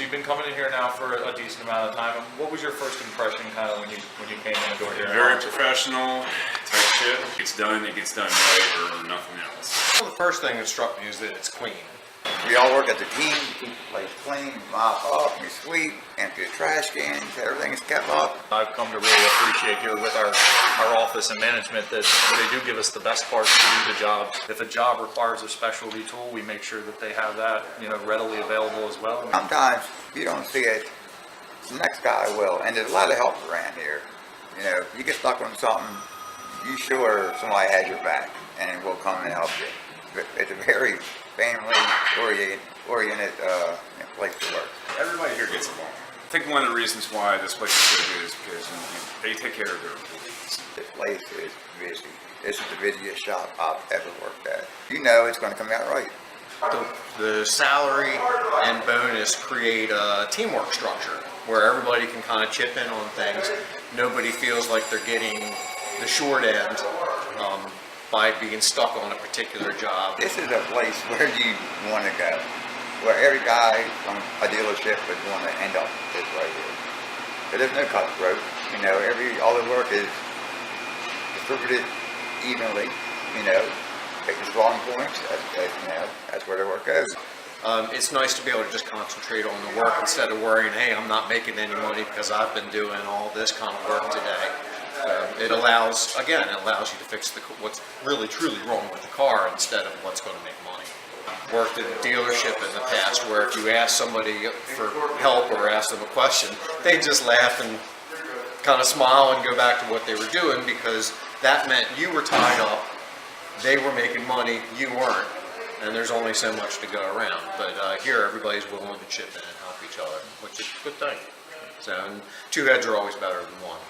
you've been coming in here now for a decent amount of time. What was your first impression kind of when you came in the door here? Very professional, tight shit. It gets done right or nothing else. Well, the first thing that struck me is that it's clean. We all work as a team, keep the place clean, mop up, we sweep, empty the trash cans, everything is kept up. I've come to really appreciate here with our office and management that they do give us the best parts to do the job. If a job requires a specialty tool, we make sure that they have that, readily available as well. Sometimes you don't see it, the next guy will, and there's a lot of help around here. If you get stuck on something, you sure somebody has your back and will come and help you. It's a very family-oriented place to work. Everybody here gets along. I think one of the reasons why this place is so good is because they take care of their employees. This place is busy. This is the busiest shop I've ever worked at. You know it's going to come out right. The salary and bonus create a teamwork structure where everybody can kind of chip in on things. Nobody feels like they're getting the short end by being stuck on a particular job. This is a place where you want to go, where every guy from a dealership would want to end up this way here. But there's no cutthroat. All the work is distributed evenly. Pick the strong points. That's where the work goes. It's nice to be able to just concentrate on the work instead of worrying, hey, I'm not making any money because I've been doing all this kind of work today. It allows you to fix what's really truly wrong with the car instead of what's going to make money. Worked at a dealership in the past where if you ask somebody for help or ask them a question, they just laugh and kind of smile and go back to what they were doing because that meant you were tied up, they were making money, you weren't, and there's only so much to go around. But here everybody's willing to chip in and help each other, which is a good thing. So, and two heads are always better than one.